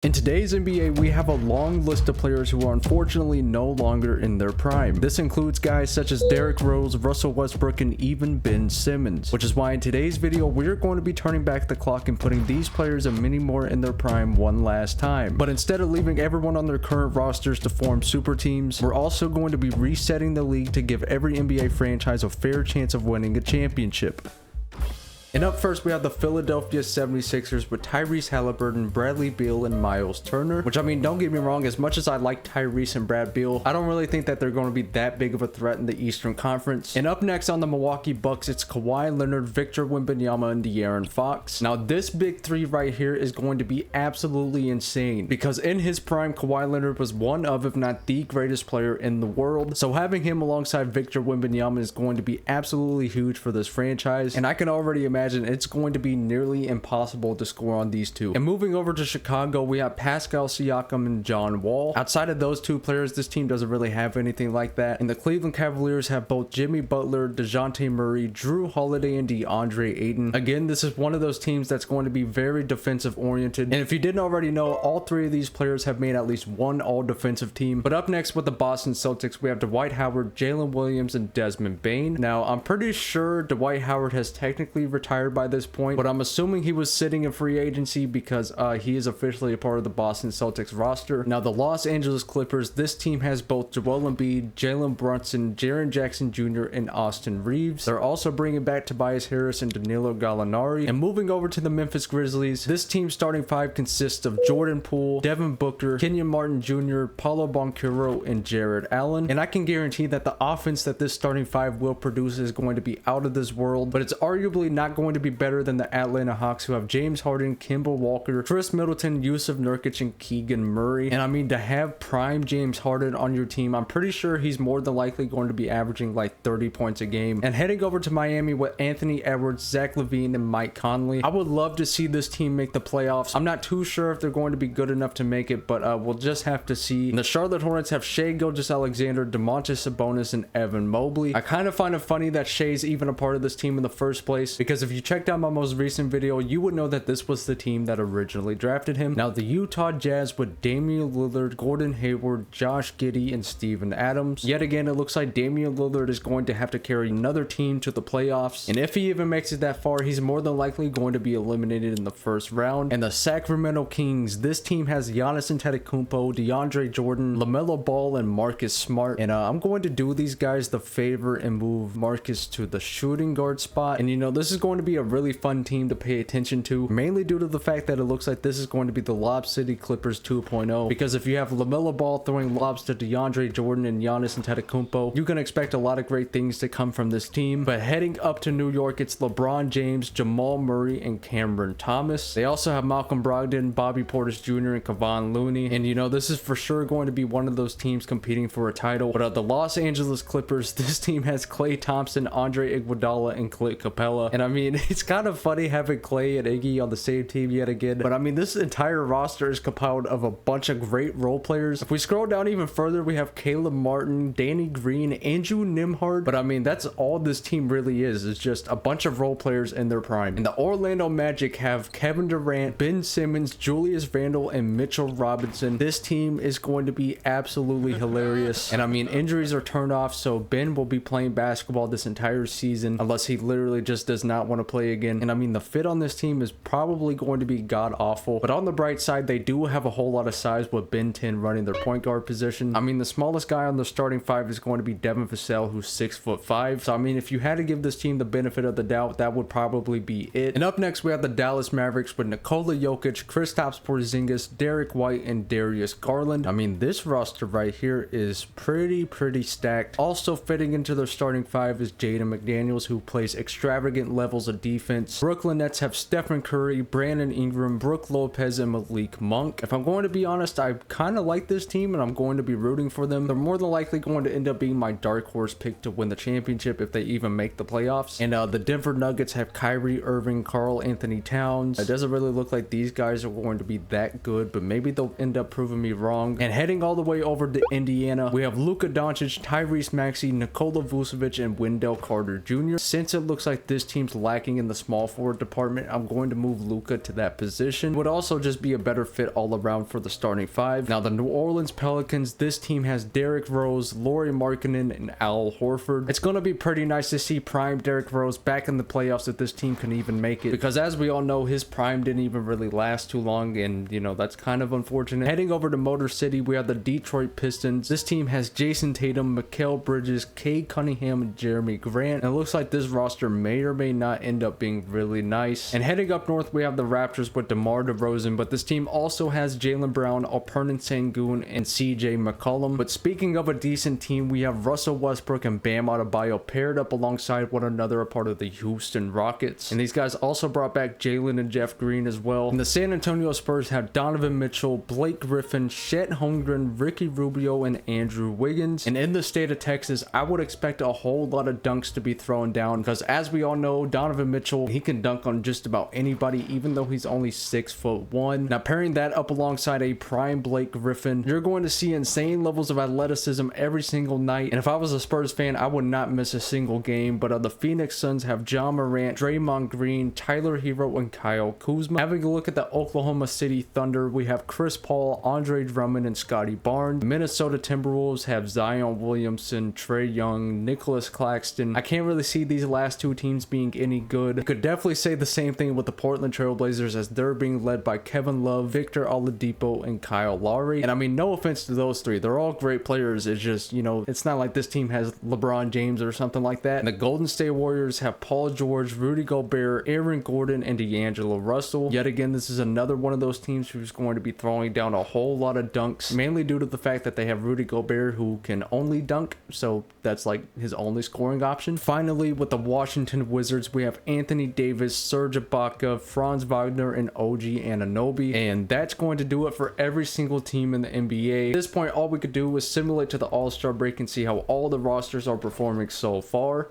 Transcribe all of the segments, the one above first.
In today's NBA, we have a long list of players who are unfortunately no longer in their prime. This includes guys such as Derrick Rose, Russell Westbrook, and even Ben Simmons, which is why in today's video, we're going to be turning back the clock and putting these players and many more in their prime one last time. But instead of leaving everyone on their current rosters to form super teams, we're also going to be resetting the league to give every NBA franchise a fair chance of winning a championship. And up first, we have the Philadelphia 76ers with Tyrese Halliburton, Bradley Beal, and Miles Turner. Which, I mean, don't get me wrong, as much as I like Tyrese and Brad Beal, I don't really think that they're going to be that big of a threat in the Eastern Conference. And up next on the Milwaukee Bucks, it's Kawhi Leonard, Victor Wembanyama, and De'Aaron Fox. Now, this big three right here is going to be absolutely insane, because in his prime, Kawhi Leonard was one of, if not the greatest player in the world. So having him alongside Victor Wembanyama is going to be absolutely huge for this franchise. And I can already imagine it's going to be nearly impossible to score on these two. And moving over to Chicago, we have Pascal Siakam and John Wall. Outside of those two players, this team doesn't really have anything like that. And the Cleveland Cavaliers have both Jimmy Butler, DeJounte Murray, Drew Holiday, and DeAndre Ayton. Again, this is one of those teams that's going to be very defensive oriented. And if you didn't already know, all three of these players have made at least one all-defensive team. But up next with the Boston Celtics, we have Dwight Howard, Jalen Williams, and Desmond Bane. Now, I'm pretty sure Dwight Howard has technically retired by this point, but I'm assuming he was sitting in free agency because he is officially a part of the Boston Celtics roster. Now, the Los Angeles Clippers, this team has both Joel Embiid, Jalen Brunson, Jaren Jackson Jr., and Austin Reeves. They're also bringing back Tobias Harris and Danilo Gallinari. And moving over to the Memphis Grizzlies, this team's starting five consists of Jordan Poole, Devin Booker, Kenyon Martin Jr., Paulo Banchero, and Jared Allen. And I can guarantee that the offense that this starting five will produce is going to be out of this world, but it's arguably not going to be better than the Atlanta Hawks, who have James Harden, Kemba Walker, Chris Middleton, Yusuf Nurkic, and Keegan Murray. And I mean, to have prime James Harden on your team, I'm pretty sure he's more than likely going to be averaging like 30 points a game. And heading over to Miami with Anthony Edwards, Zach LaVine, and Mike Conley, I would love to see this team make the playoffs. I'm not too sure if they're going to be good enough to make it, but we'll just have to see. And the Charlotte Hornets have Shai Gilgeous-Alexander, Domantas Sabonis, and Evan Mobley. I kind of find it funny that Shai's even a part of this team in the first place, because if you checked out my most recent video, you would know that this was the team that originally drafted him. Now, the Utah Jazz with Damian Lillard, Gordon Hayward, Josh Giddey, and Steven Adams. Yet again, it looks like Damian Lillard is going to have to carry another team to the playoffs, and if he even makes it that far, he's more than likely going to be eliminated in the first round. And the Sacramento Kings, this team has Giannis Antetokounmpo, DeAndre Jordan, LaMelo Ball, and Marcus Smart. And I'm going to do these guys the favor and move Marcus to the shooting guard spot. And you know, this is going to be a really fun team to pay attention to, mainly due to the fact that it looks like this is going to be the Lob City Clippers 2.0, because if you have LaMelo Ball throwing lobs to DeAndre Jordan and Giannis Antetokounmpo, you can expect a lot of great things to come from this team. But heading up to New York, it's LeBron James, Jamal Murray, and Cameron Thomas. They also have Malcolm Brogdon, Bobby Portis Jr., and Kevon Looney. And you know, this is for sure going to be one of those teams competing for a title. But the Los Angeles Clippers, this team has Klay Thompson, Andre Iguodala, and Clint Capella. And I mean, it's kind of funny having Klay and Iggy on the same team yet again, but I mean, this entire roster is compiled of a bunch of great role players. If we scroll down even further, we have Caleb Martin, Danny Green, Andrew Nembhard. But I mean, that's all this team really is just a bunch of role players in their prime. And the Orlando Magic have Kevin Durant, Ben Simmons, Julius Randle, and Mitchell Robinson. This team is going to be absolutely hilarious. And I mean, injuries are turned off, so Ben will be playing basketball this entire season unless he literally just does not want to play again. And I mean, the fit on this team is probably going to be god awful, but on the bright side, they do have a whole lot of size with Ben 10 running their point guard position. I mean, the smallest guy on the starting five is going to be Devin Vassell, who's 6'5". So I mean, if you had to give this team the benefit of the doubt, that would probably be it. And up next, we have the Dallas Mavericks with Nikola Jokic, Kristaps Porzingis, Derek White, and Darius Garland. I mean, this roster right here is pretty stacked. Also fitting into their starting five is Jaden McDaniels, who plays extravagant levels of defense. Brooklyn Nets have Stephen Curry, Brandon Ingram, Brook Lopez, and Malik Monk. If I'm going to be honest, I kind of like this team and I'm going to be rooting for them. They're more than likely going to end up being my dark horse pick to win the championship if they even make the playoffs. And the Denver Nuggets have Kyrie Irving, Karl Anthony Towns. It doesn't really look like these guys are going to be that good, but maybe they'll end up proving me wrong. And heading all the way over to Indiana, we have Luka Doncic, Tyrese Maxey, Nikola Vucevic, and Wendell Carter Jr. Since it looks like this team's last lacking in the small forward department, I'm going to move Luka to that position. Would also just be a better fit all around for the starting five. Now the New Orleans Pelicans, this team has Derrick Rose, Lauri Markkanen, and Al Horford. It's going to be pretty nice to see prime Derrick Rose back in the playoffs if this team can even make it, because as we all know, his prime didn't even really last too long, and you know, that's kind of unfortunate. Heading over to Motor City, we have the Detroit Pistons. This team has Jason Tatum, Mikal Bridges, Cade Cunningham, and Jeremy Grant. And it looks like this roster may or may not end up being really nice. And heading up north, we have the Raptors with DeMar DeRozan, but this team also has Jaylen Brown, Alperen Sengun, and CJ McCollum. But speaking of a decent team, we have Russell Westbrook and Bam Adebayo paired up alongside one another, a part of the Houston Rockets. And these guys also brought back Jalen and Jeff Green as well. And the San Antonio Spurs have Donovan Mitchell, Blake Griffin, Chet Holmgren, Ricky Rubio, and Andrew Wiggins. And in the state of Texas, I would expect a whole lot of dunks to be thrown down, because as we all know, Donovan Mitchell, he can dunk on just about anybody, even though he's only 6'1". Now pairing that up alongside a prime Blake Griffin, you're going to see insane levels of athleticism every single night. And if I was a Spurs fan, I would not miss a single game. But the Phoenix Suns have John Morant, Draymond Green, Tyler Hero, and Kyle Kuzma. Having a look at the Oklahoma City Thunder, we have Chris Paul, Andre Drummond, and Scotty Barnes. The Minnesota Timberwolves have Zion Williamson, Trae Young, Nicholas Claxton. I can't really see these last two teams being any good. You could definitely say the same thing with the Portland Trail Blazers, as they're being led by Kevin Love, Victor Oladipo, and Kyle Lowry. And I mean, no offense to those three, they're all great players. It's just, you know, it's not like this team has LeBron James or something like that. And the Golden State Warriors have Paul George, Rudy Gobert, Aaron Gordon, and D'Angelo Russell. Yet again, this is another one of those teams who's going to be throwing down a whole lot of dunks, mainly due to the fact that they have Rudy Gobert, who can only dunk, so that's like his only scoring option. Finally, with the Washington Wizards, we have Anthony Davis, Serge Ibaka, Franz Wagner, and OG Anunoby. And that's going to do it for every single team in the NBA. At this point, all we could do is simulate to the All-Star break and see how all the rosters are performing so far.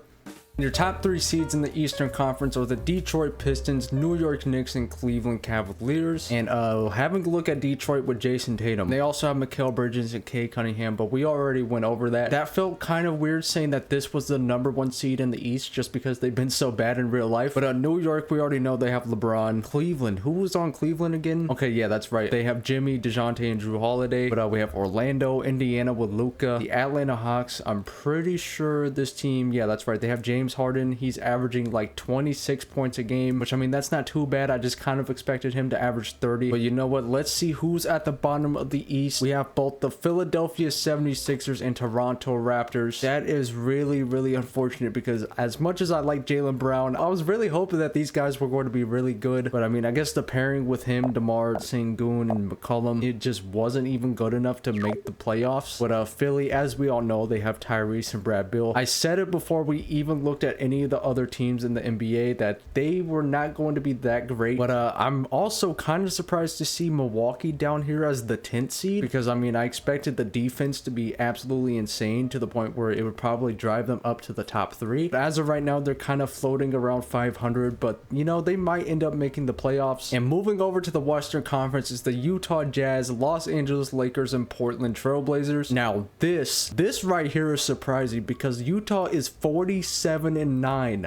Your top three seeds in the Eastern Conference are the Detroit Pistons, New York Knicks, and Cleveland Cavaliers. And having a look at Detroit with Jason Tatum, they also have Mikal Bridges and Cade Cunningham, but we already went over that. That felt kind of weird saying that this was the #1 seed in the East just because they've been so bad in real life. But New York, we already know they have LeBron. Cleveland, who was on Cleveland again? Okay, yeah, that's right. They have Jimmy, DeJounte, and Drew Holiday. But we have Orlando, Indiana with Luka, the Atlanta Hawks. I'm pretty sure this team, yeah, that's right. They have James Harden. He's averaging like 26 points a game, which I mean, that's not too bad. I just kind of expected him to average 30. But you know what? Let's see who's at the bottom of the East. We have both the Philadelphia 76ers and Toronto Raptors. That is really, really unfortunate, because as much as I like Jaylen Brown, I was really hoping that these guys were going to be really good. But I mean, I guess the pairing with him, DeMar, Sengun, and McCollum, it just wasn't even good enough to make the playoffs. But Philly, as we all know, they have Tyrese and Brad Beal. I said it before we even looked at any of the other teams in the NBA that they were not going to be that great. But I'm also kind of surprised to see Milwaukee down here as the 10th seed, because I mean, I expected the defense to be absolutely insane to the point where it would probably drive them up to the top 3. But as of right now, they're kind of floating around 500, but you know, they might end up making the playoffs. And moving over to the Western Conference is the Utah Jazz, Los Angeles Lakers, and Portland Trail Blazers. Now this right here is surprising, because Utah is 47-9,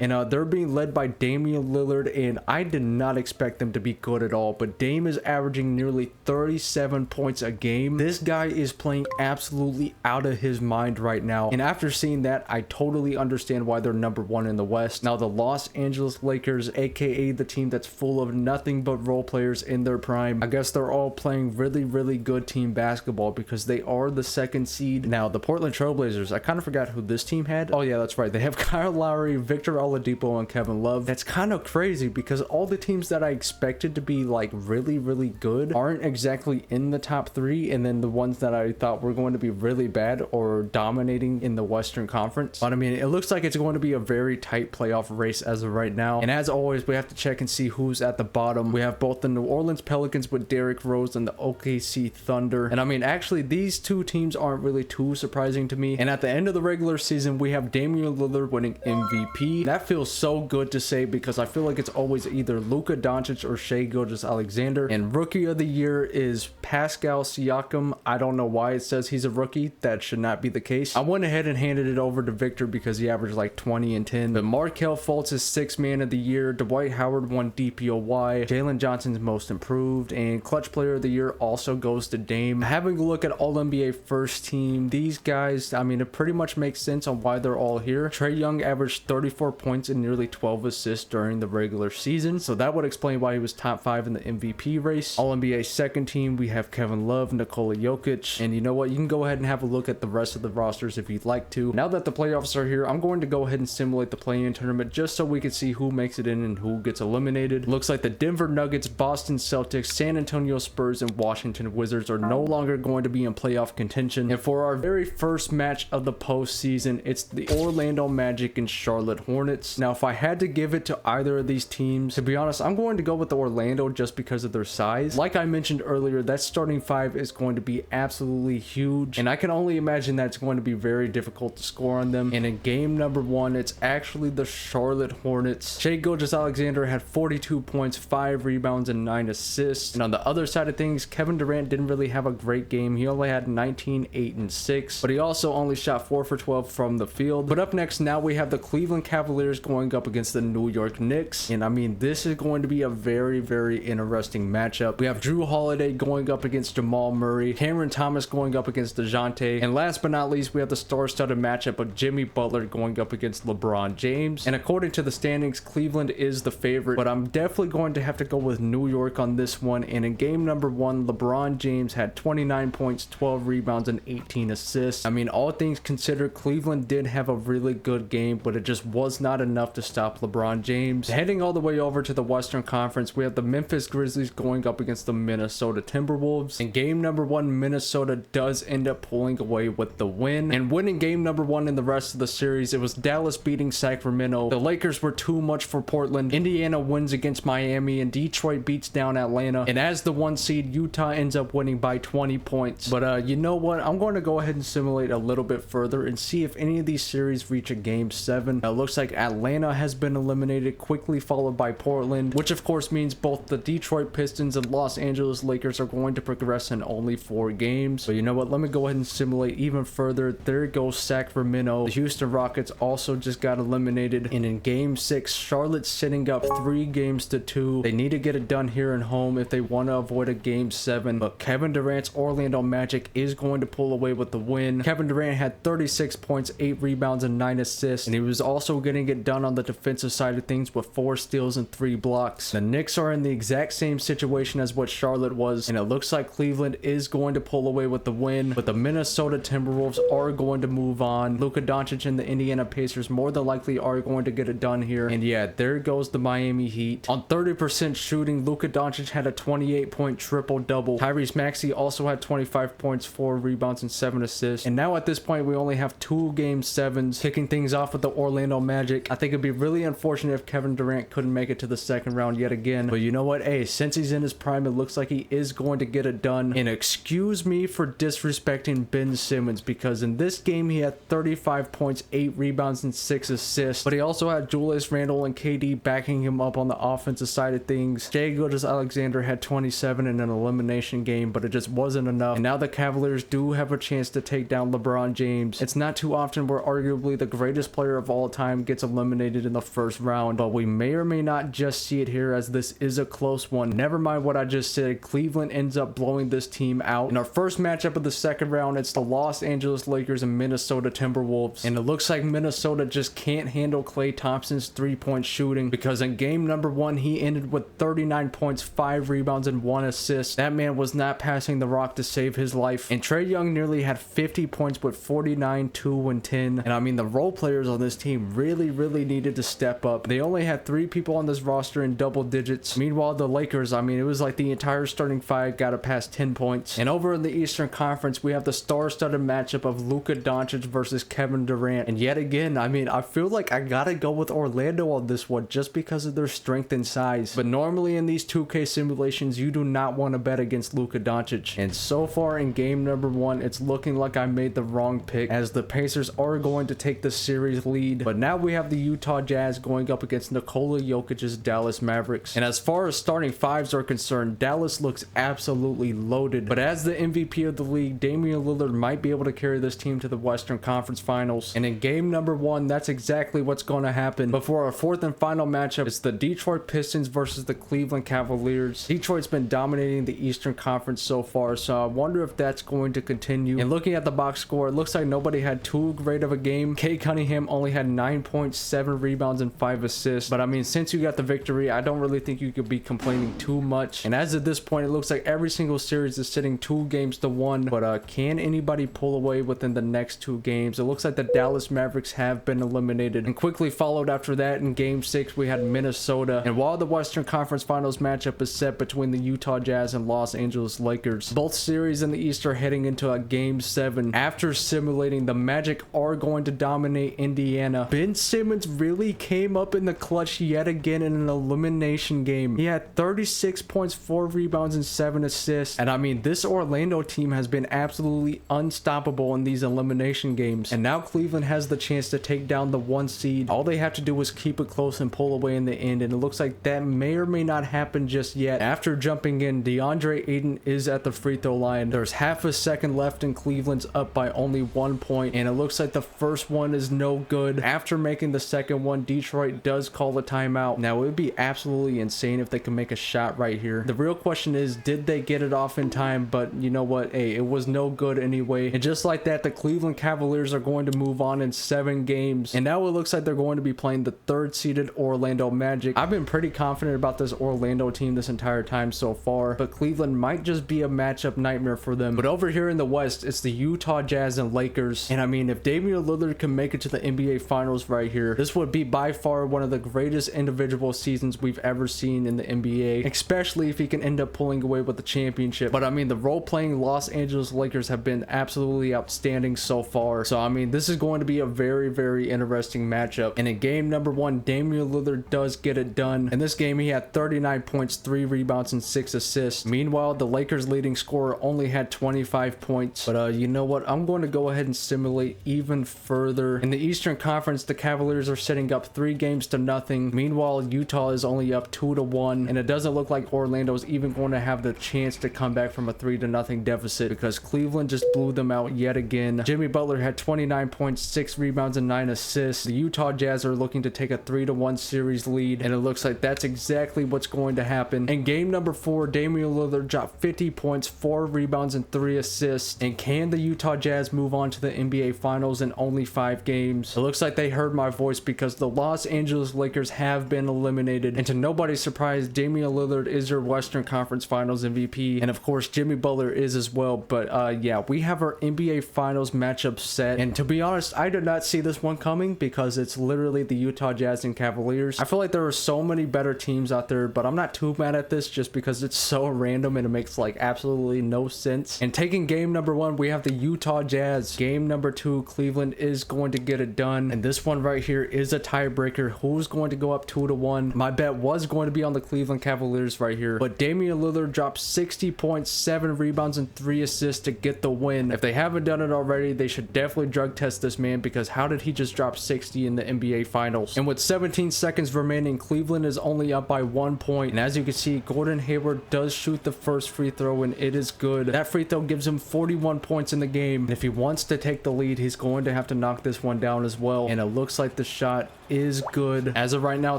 and they're being led by Damian Lillard, and I did not expect them to be good at all. But Dame is averaging nearly 37 points a game. This guy is playing absolutely out of his mind right now, and after seeing that, I totally understand why they're #1 in the West. Now the Los Angeles Lakers, aka the team that's full of nothing but role players in their prime, I guess they're all playing really, really good team basketball, because they are the 2nd seed. Now the Portland Trail Blazers, I kind of forgot who this team had. Oh yeah, that's right, they have Kyle Lowry, Victor Oladipo, and Kevin Love. That's kind of crazy, because all the teams that I expected to be like really, really good aren't exactly in the top 3, and then the ones that I thought were going to be really bad or dominating in the Western Conference. But I mean, it looks like it's going to be a very tight playoff race as of right now. And as always, we have to check and see who's at the bottom. We have both the New Orleans Pelicans with Derrick Rose and the OKC Thunder. And I mean, actually, these two teams aren't really too surprising to me. And at the end of the regular season, we have Damian Lillard winning MVP. That feels so good to say because I feel like it's always either Luka Doncic or Shai Gilgeous-Alexander. And rookie of the year is Pascal Siakam. I don't know why it says he's a rookie. That should not be the case. I went ahead and handed it over to Victor because he averaged like 20 and 10. But Markelle Fultz is sixth man of the year. Dwight Howard won DPOY. Jalen Johnson's most improved. And clutch player of the year also goes to Dame. Having a look at all NBA first team, these guys, I mean, it pretty much makes sense on why they're all here. Trae Young averaged 34 points and nearly 12 assists during the regular season. So that would explain why he was top 5 in the MVP race. All NBA second team, we have Kevin Love, Nikola Jokic. And you know what? You can go ahead and have a look at the rest of the rosters if you'd like to. Now that the playoffs are here, I'm going to go ahead and simulate the play-in tournament just so we can see who makes it in and who gets eliminated. Looks like the Denver Nuggets, Boston Celtics, San Antonio Spurs, and Washington Wizards are no longer going to be in playoff contention. And for our very first match of the postseason, it's the Orlando Magic and Charlotte Hornets. Now, if I had to give it to either of these teams, to be honest, I'm going to go with the Orlando just because of their size. Like I mentioned earlier, that starting five is going to be absolutely huge, and I can only imagine that's going to be very difficult to score on them. And in game number one, it's actually the Charlotte Hornets. Shai Gilgeous-Alexander had 42 points, 5 rebounds, and 9 assists. And on the other side of things, Kevin Durant didn't really have a great game. He only had 19, 8, and 6, but he also only shot 4 for 12 from the field. But up next, now we have the Cleveland Cavaliers going up against the New York Knicks. And I mean, this is going to be a very, very interesting matchup. We have Drew Holiday going up against Jamal Murray, Cameron Thomas going up against DeJounte, and last but not least, we have the star-studded matchup of Jimmy Butler going up against LeBron James. And according to the standings, Cleveland is the favorite, but I'm definitely going to have to go with New York on this one. And in game number one, LeBron James had 29 points, 12 rebounds, and 18 assists. I mean, all things considered, Cleveland did have a really good game, but it just was not enough to stop LeBron James. Heading all the way over to the Western Conference, we have the Memphis Grizzlies going up against the Minnesota Timberwolves. In game number one, Minnesota does end up pulling away with the win. And winning game number one in the rest of the series, it was Dallas beating Sacramento. The Lakers were too much for Portland. Indiana wins against Miami, and Detroit beats down Atlanta. And as the 1 seed, Utah ends up winning by 20 points. But you know what? I'm going to go ahead and simulate a little bit further and see if any of these series reach a game 7. It looks like Atlanta has been eliminated, quickly followed by Portland, which of course means both the Detroit Pistons and Los Angeles Lakers are going to progress in only 4 games. But you know what? Let me go ahead and simulate even further. There goes Sacramento. The Houston Rockets also just got eliminated. And in game 6, Charlotte's sitting up 3 games to 2. They need to get it done here at home if they want to avoid a game 7. But Kevin Durant's Orlando Magic is going to pull away with the win. Kevin Durant had 36 points, 8 rebounds, and 9 assists. And he was also getting it done on the defensive side of things with 4 steals and 3 blocks. The Knicks are in the exact same situation as what Charlotte was, and it looks like Cleveland is going to pull away with the win, but the Minnesota Timberwolves are going to move on. Luka Doncic and the Indiana Pacers more than likely are going to get it done here. And yeah, there goes the Miami Heat. On 30% shooting, Luka Doncic had a 28-point triple-double. Tyrese Maxey also had 25 points, 4 rebounds, and 7 assists. And now at this point, we only have 2 game 7s, kicking things off with the Orlando Magic. I think it'd be really unfortunate if Kevin Durant couldn't make it to the second round yet again. But you know what? Hey, since he's in his prime, it looks like he is going to get it done. And excuse me for disrespecting Ben Simmons, because in this game, he had 35 points, 8 rebounds, and 6 assists. But he also had Julius Randle and KD backing him up on the offensive side of things. Shai Gilgeous-Alexander had 27 in an elimination game, but it just wasn't enough. And now the Cavaliers do have a chance to take down LeBron James. It's not too often where arguably the greatest player of all time gets eliminated in the first round, but we may or may not just see it here, as this is a close one. Never mind what I just said, Cleveland ends up blowing this team out. In our first matchup of the second round, it's the Los Angeles Lakers and Minnesota Timberwolves. And it looks like Minnesota just can't handle Klay Thompson's 3-point shooting, because in game number 1, he ended with 39 points, 5 rebounds, and 1 assist. That man was not passing the rock to save his life. And Trae Young nearly had 50 points with 49, 2, and 10. And I mean, the role players on this team really needed to step up. They only had 3 people on this roster in double digits. Meanwhile, the Lakers, I mean, it was like the entire starting 5 got to pass 10 points. And over in the Eastern Conference, we have the star-studded matchup of Luka Doncic versus Kevin Durant. And yet again, I mean, I feel like I gotta go with Orlando on this one just because of their strength and size. But normally in these 2K simulations, you do not want to bet against Luka Doncic. And so far in game number 1, it's looking like I made the wrong pick, as the Pacers are going to take the series lead lead. But now we have the Utah Jazz going up against Nikola Jokic's Dallas Mavericks. And as far as starting fives are concerned, Dallas looks absolutely loaded. But as the MVP of the league, Damian Lillard might be able to carry this team to the Western Conference Finals. And in game number 1, that's exactly what's going to happen. But for our fourth and final matchup, it's the Detroit Pistons versus the Cleveland Cavaliers. Detroit's been dominating the Eastern Conference so far, so I wonder if that's going to continue. And looking at the box score, it looks like nobody had too great of a game. Cade Cunningham only had 9.7 rebounds and 5 assists. But I mean, since you got the victory, I don't really think you could be complaining too much. And as of this point, it looks like every single series is sitting 2-1. But can anybody pull away within the next 2 games? It looks like the Dallas Mavericks have been eliminated. And quickly followed after that in game 6, we had Minnesota. And while the Western Conference Finals matchup is set between the Utah Jazz and Los Angeles Lakers, both series in the East are heading into a game 7. After simulating, the Magic are going to dominate Indiana. Ben Simmons really came up in the clutch yet again in an elimination game. He had 36 points, 4 rebounds, and 7 assists. And I mean, this Orlando team has been absolutely unstoppable in these elimination games. And now Cleveland has the chance to take down the 1 seed. All they have to do is keep it close and pull away in the end. And it looks like that may or may not happen just yet. After jumping in, DeAndre Ayton is at the free throw line. There's half a second left and Cleveland's up by only 1 point. And it looks like the first one is no good. After making the second one, Detroit does call a timeout. Now, it would be absolutely insane if they can make a shot right here. The real question is, did they get it off in time? But you know what? Hey, it was no good anyway. And just like that, the Cleveland Cavaliers are going to move on in 7 games. And now it looks like they're going to be playing the 3rd seeded Orlando Magic. I've been pretty confident about this Orlando team this entire time so far, but Cleveland might just be a matchup nightmare for them. But over here in the West, it's the Utah Jazz and Lakers. And I mean, if Damian Lillard can make it to the NBA Finals right here, this would be by far one of the greatest individual seasons we've ever seen in the NBA, especially if he can end up pulling away with the championship. But I mean, the role-playing Los Angeles Lakers have been absolutely outstanding so far. So I mean, this is going to be a very, very interesting matchup. And in game number 1, Damian Lillard does get it done. In this game, he had 39 points, 3 rebounds, and 6 assists. Meanwhile, the Lakers leading scorer only had 25 points. But you know what? I'm going to go ahead and simulate even further. In the Eastern Conference, the Cavaliers are setting up 3-0. Meanwhile, Utah is only up 2-1. And it doesn't look like Orlando is even going to have the chance to come back from a 3-0 deficit because Cleveland just blew them out yet again. Jimmy Butler had 29 points, 6 rebounds, and 9 assists. The Utah Jazz are looking to take a 3-1 series lead, and it looks like that's exactly what's going to happen. In game number 4, Damian Lillard dropped 50 points, 4 rebounds, and 3 assists. And can the Utah Jazz move on to the NBA Finals in only 5 games? It looks like they heard my voice because the Los Angeles Lakers have been eliminated. And to nobody's surprise, Damian Lillard is your Western Conference Finals MVP. And of course, Jimmy Butler is as well. But yeah, we have our NBA Finals matchup set. And to be honest, I did not see this one coming because it's literally the Utah Jazz and Cavaliers. I feel like there are so many better teams out there, but I'm not too mad at this just because it's so random and it makes like absolutely no sense. And taking game number 1, we have the Utah Jazz. Game number 2, Cleveland is going to get it done. And this one right here is a tiebreaker. Who's going to go up 2-1? My bet was going to be on the Cleveland Cavaliers right here, but Damian Lillard dropped 60 points, 7 rebounds, and 3 assists to get the win. If they haven't done it already, they should definitely drug test this man because how did he just drop 60 in the NBA Finals? And with 17 seconds remaining, Cleveland is only up by 1 point. And as you can see, Gordon Hayward does shoot the first free throw and it is good. That free throw gives him 41 points in the game. And if he wants to take the lead, he's going to have to knock this one down as well. And it looks like the shot is good. As of right now,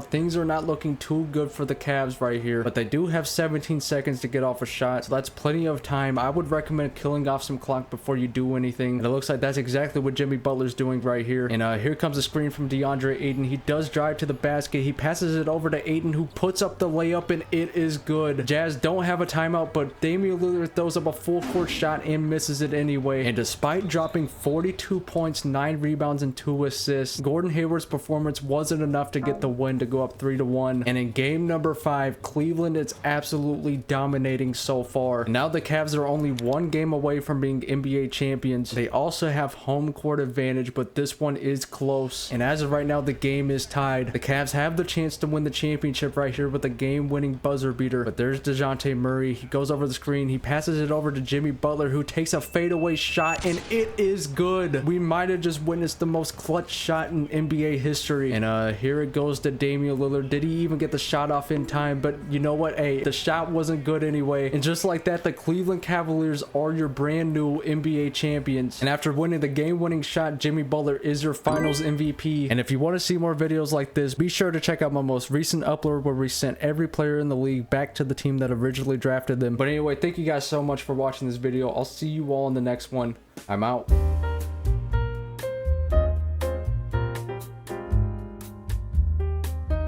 things are not looking too good for the Cavs right here, but they do have 17 seconds to get off a shot, so that's plenty of time. I would recommend killing off some clock before you do anything, and it looks like that's exactly what Jimmy Butler's doing right here. And here comes a screen from DeAndre Ayton. He does drive to the basket. He passes it over to Ayton, who puts up the layup, and it is good. Jazz don't have a timeout, but Damian Lillard throws up a full court shot and misses it anyway. And despite dropping 42 points, 9 rebounds, and 2 assists, Gordon Hayward's performance wasn't enough to get the win to go up 3-1. And in game number 5, Cleveland is absolutely dominating so far. Now the Cavs are only 1 game away from being NBA champions. They also have home court advantage, but this one is close. And as of right now, the game is tied. The Cavs have the chance to win the championship right here with a game-winning buzzer beater. But there's DeJounte Murray. He goes over the screen. He passes it over to Jimmy Butler, who takes a fadeaway shot, and it is good. We might have just witnessed the most clutch clutch shot in NBA history. And here it goes to Damian Lillard. Did he even get the shot off in time? But you know what? Hey, the shot wasn't good anyway. And just like that, the Cleveland Cavaliers are your brand new NBA champions. And after winning the game-winning shot, Jimmy Butler is your finals MVP. And if you want to see more videos like this, be sure to check out my most recent upload where we sent every player in the league back to the team that originally drafted them. But anyway, thank you guys so much for watching this video. I'll see you all in the next one. I'm out.